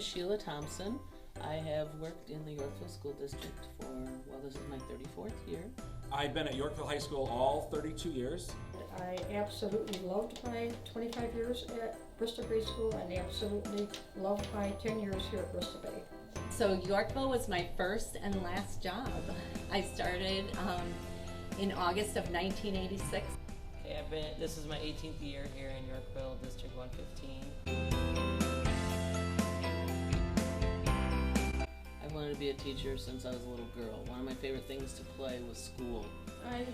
is Sheila Thompson. I have worked in the Yorkville School District for, well, this is my 34th year. I've been at Yorkville High School all 32 years. I absolutely loved my 25 years at Bristol Grade School and absolutely loved my 10 years here at Bristol Bay. So Yorkville was my first and last job. I started in August of 1986. Okay, this is my 18th year here in Yorkville, District 115. I wanted to be a teacher since I was a little girl. One of my favorite things to play was school. I had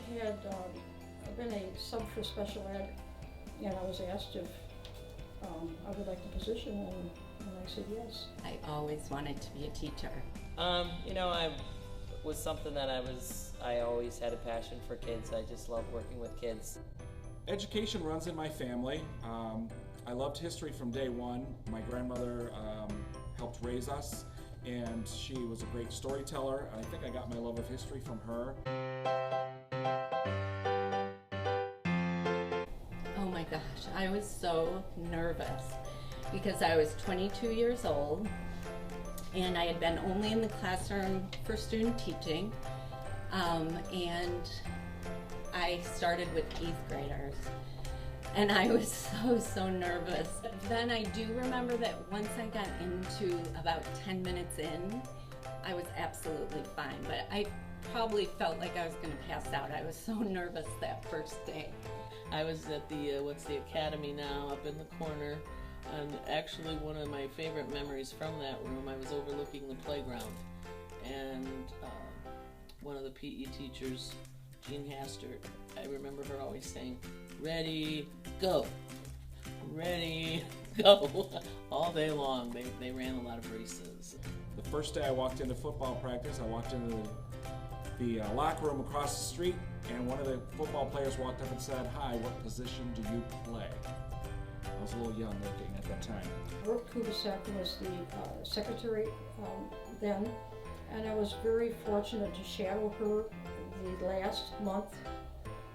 been a sub for special ed, and I was asked if I would like the position, and I said yes. I always wanted to be a teacher. I was something that I always had a passion for kids. I just loved working with kids. Education runs in my family. I loved history from day one. My grandmother helped raise us, and she was a great storyteller. I think I got my love of history from her. Oh my gosh, I was so nervous because I was 22 years old and I had been only in the classroom for student teaching, and I started with 8th graders. And I was so nervous. Then I do remember that once I got into about 10 minutes in, I was absolutely fine. But I probably felt like I was going to pass out. I was so nervous that first day. I was at the, what's the academy now, up in the corner. And actually one of my favorite memories from that room, I was overlooking the playground. And one of the PE teachers, Jean Hastert, I remember her always saying, "Ready, go. Ready, go." All day long, they ran a lot of races. The first day I walked into football practice, I walked into the locker room across the street, and one of the football players walked up and said, "Hi, what position do you play?" I was a little young looking at that time. Brooke Kubisak was the secretary then, and I was very fortunate to shadow her the last month.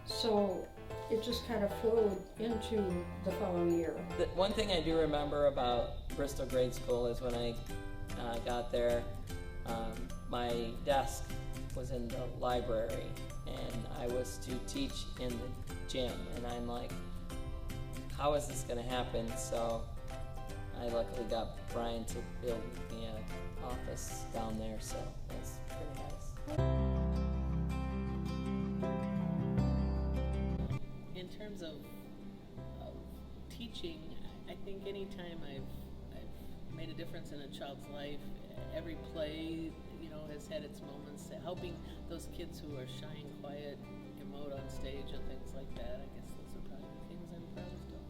So it just kind of flowed into the following year. The one thing I do remember about Bristol Grade School is when I got there, my desk was in the library and I was to teach in the gym, and I'm like, how is this going to happen? So I luckily got Brian to build me an office down there, so that's pretty nice. In terms of teaching, I think anytime I've made a difference in a child's life, every play, has had its moments, helping those kids who are shy and quiet emote on stage and things like that. I guess those are probably the things I'm proud of doing.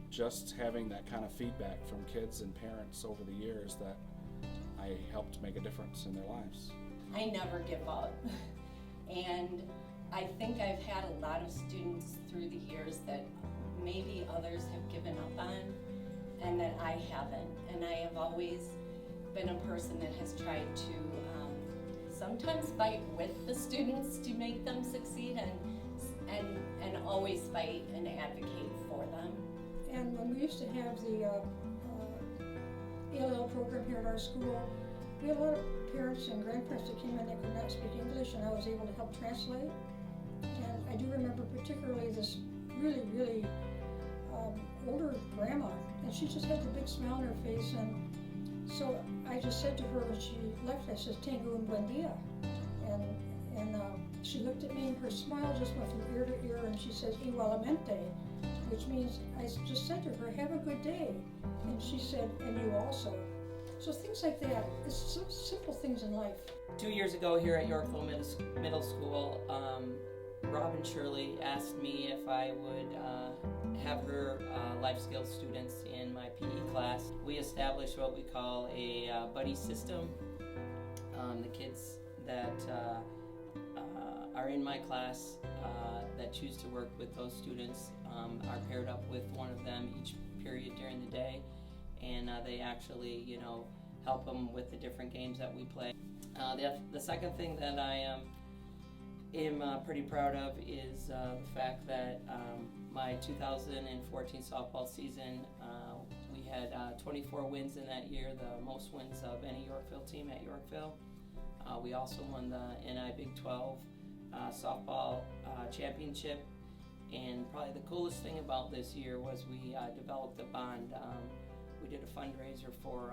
Just having that kind of feedback from kids and parents over the years that I helped make a difference in their lives. I never give up. And I think I've had a lot of students through the years that maybe others have given up on and that I haven't. And I have always been a person that has tried to sometimes fight with the students to make them succeed and always fight and advocate for them. And when we used to have the ELL program here at our school, we had a lot of parents and grandparents that came in that could not speak English, and I was able to help translate. And I do remember particularly this really older grandma, and she just had the big smile on her face, and so I just said to her when she left, I said, "Tengo un buen dia," and she looked at me, and her smile just went from ear to ear, and she says, "Igualmente," which means I just said to her, "Have a good day," and she said, "And you also." So things like that, it's so simple things in life. 2 years ago here at Yorkville Middle School, Robin Shirley asked me if I would have her life skills students in my PE class. We established what we call a buddy system. The kids that are in my class that choose to work with those students are paired up with one of them each period during the day, and they actually, help them with the different games that we play. The second thing that I am pretty proud of is the fact that my 2014 softball season, we had 24 wins in that year, the most wins of any Yorkville team at Yorkville. We also won the NI Big 12 softball championship. And probably the coolest thing about this year was we developed a bond. We did a fundraiser for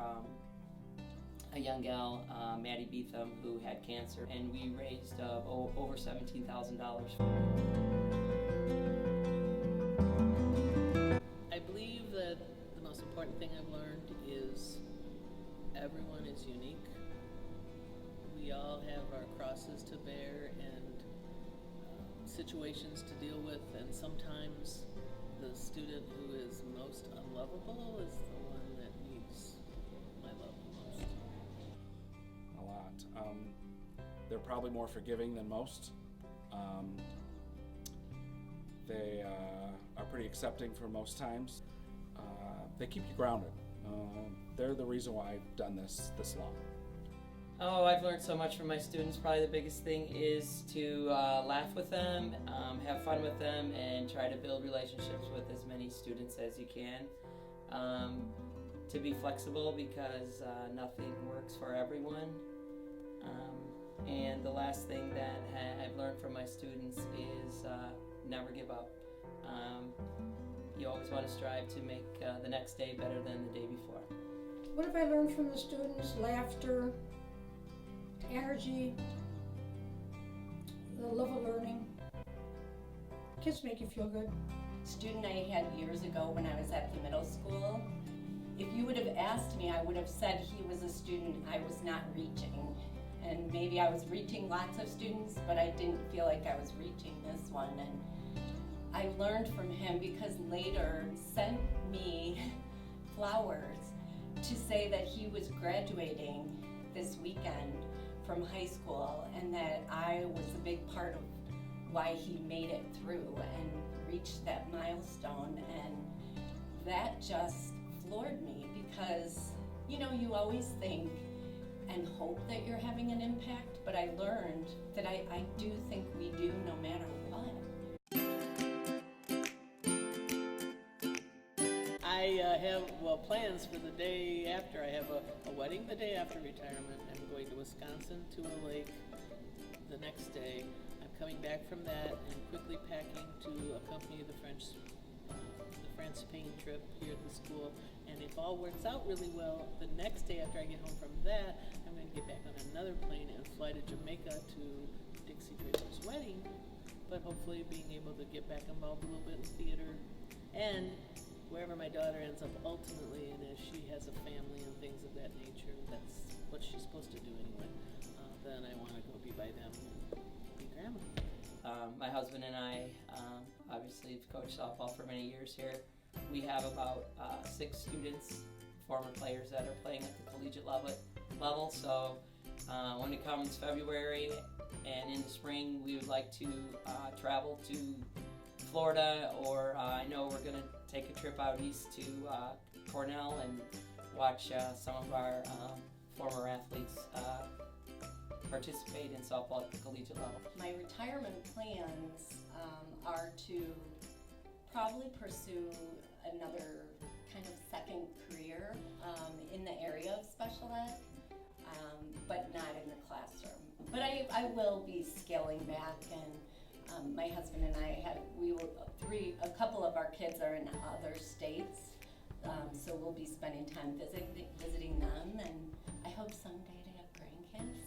a young gal, Maddie Beetham, who had cancer, and we raised over $17,000. I believe that the most important thing I've learned is everyone is unique. We all have our crosses to bear and situations to deal with, and sometimes the student who is most unlovable is the one that needs my love the most. A lot. They're probably more forgiving than most. They are pretty accepting for most times. They keep you grounded. They're the reason why I've done this long. Oh, I've learned so much from my students. Probably the biggest thing is to laugh with them, have fun with them, and try to build relationships with as many students as you can. To be flexible, because nothing works for everyone. And the last thing that I've learned from my students is never give up. You always want to strive to make the next day better than the day before. What have I learned from the students? Laughter, energy, the love of learning. Kids make you feel good. Student I had years ago when I was at the middle school, if you would have asked me, I would have said he was a student I was not reaching. And maybe I was reaching lots of students, but I didn't feel like I was reaching this one. And I learned from him, because later sent me flowers to say that he was graduating this weekend from high school, and that I was a big part of why he made it through and reached that milestone. And that just floored me, because you always think and hope that you're having an impact, but I learned that I do think we do, no matter what. I have plans for the day after. I have a wedding the day after retirement. I'm going to Wisconsin to a lake the next day. I'm coming back from that and quickly packing to accompany the France-Spain trip here at the school. And if all works out really well, the next day after I get home from that, I'm going to get back on another plane and fly to Jamaica to Dixie Draper's wedding. But hopefully being able to get back involved a little bit in theater, and wherever my daughter ends up ultimately, and if she has a family and things of that nature, that's what she's supposed to do anyway, then I want to go be by them and be grandma. My husband and I obviously have coached softball for many years here. We have about 6 students, former players, that are playing at the collegiate level. So when it comes February and in the spring, we would like to travel to Florida, or I know we're going to take a trip out east to Cornell and watch some of our former athletes participate in softball at the collegiate level. My retirement plans are to probably pursue another kind of second career in the area of special ed, but not in the classroom. But I will be scaling back, and my husband and I a couple of our kids are in other states, so we'll be spending time visiting them, and I hope someday to have grandkids.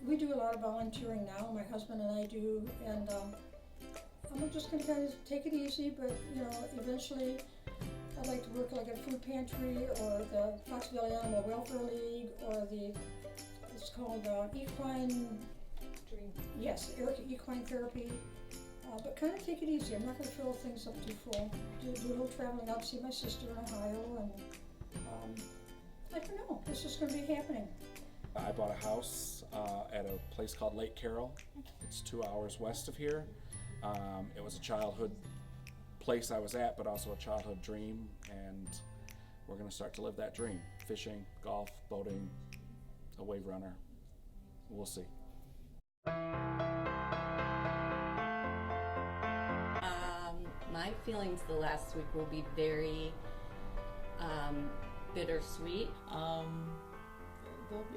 We do a lot of volunteering now, my husband and I do, and I'm just going to kind of take it easy, but eventually I'd like to work like at a food pantry, or the Foxville Animal Welfare League, or it's called equine, yes, equine therapy, but kind of take it easy. I'm not going to fill things up too full. Do a little traveling out, see my sister in Ohio, and I don't know, it's just going to be happening. I bought a house at a place called Lake Carroll. It's 2 hours west of here. It was a childhood place I was at, but also a childhood dream, and we're going to start to live that dream. Fishing, golf, boating, a wave runner. We'll see. My feelings the last week will be very bittersweet.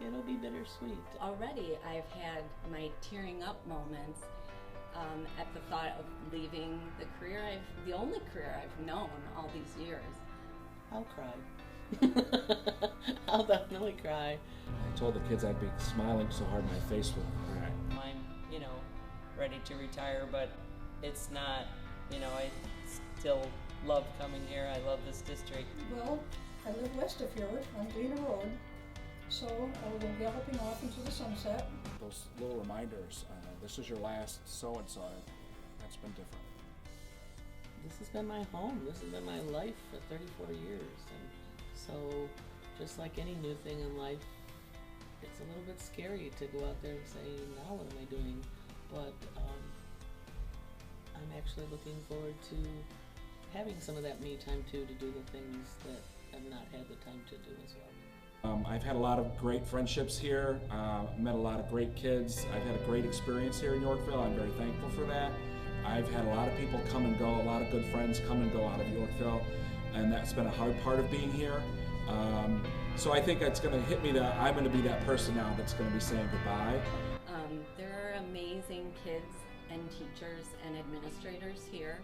It'll be bittersweet. Already I've had my tearing up moments at the thought of leaving the only career I've known all these years. I'll cry. I'll definitely cry. I told the kids I'd be smiling so hard my face would crack. I'm, ready to retire, but it's not, I still love coming here. I love this district. Well, I live west of here on Galena Road, so I will go galloping off into the sunset. Those little reminders, this is your last so-and-so, that's been different. This has been my home. This has been my life for 34 years. And so, just like any new thing in life, it's a little bit scary to go out there and say, now what am I doing? But I'm actually looking forward to having some of that me time too, to do the things that I've not had the time to do as well. I've had a lot of great friendships here, met a lot of great kids. I've had a great experience here in Yorkville. I'm very thankful for that. I've had a lot of people come and go, a lot of good friends come and go out of Yorkville, and that's been a hard part of being here. So I think it's going to hit me that I'm going to be that person now that's going to be saying goodbye. There are amazing kids and teachers and administrators here,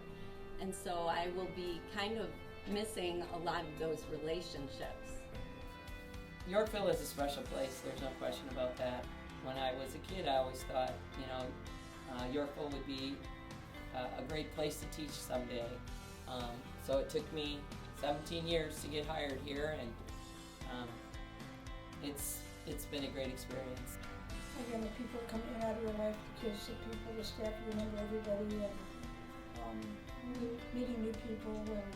and so I will be kind of missing a lot of those relationships. Yorkville is a special place, there's no question about that. When I was a kid, I always thought, Yorkville would be a great place to teach someday. So it took me 17 years to get hired here, and it's been a great experience. Again, the people that come in and out of your life, the kids, the people, the staff, you remember everybody, and meeting new people, and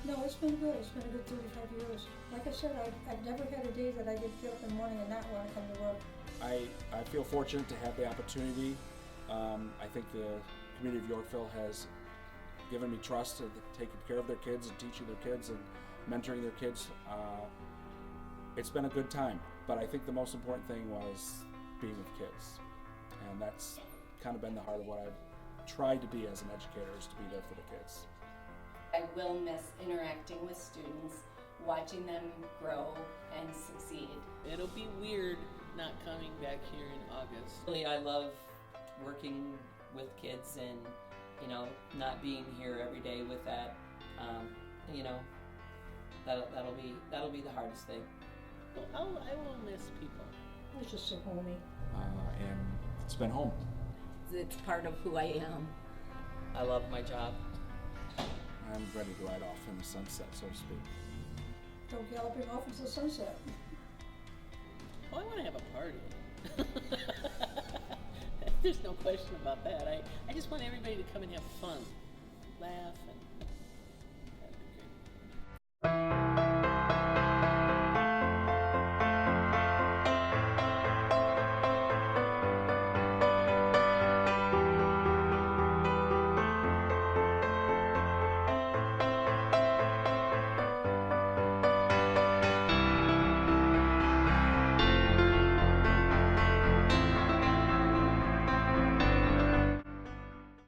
no, it's been good. It's been a good 35 years. Like I said, I've never had a day that I get up in the morning and not want to come to work. I feel fortunate to have the opportunity. I think the community of Yorkville has given me trust of taking care of their kids and teaching their kids and mentoring their kids. It's been a good time, but I think the most important thing was being with kids, and that's kind of been the heart of what I've tried to be as an educator, is to be there for the kids. I will miss interacting with students, watching them grow and succeed. It'll be weird not coming back here in August. Really, I love working with kids and, not being here every day with that. That'll be the hardest thing. Well, I will miss people. It's just so homey. And it's been home. It's part of who I am. I love my job. I'm ready to ride off in the sunset, so to speak. Go galloping off into the sunset. Oh, I want to have a party. There's no question about that. I just want everybody to come and have fun, laugh, and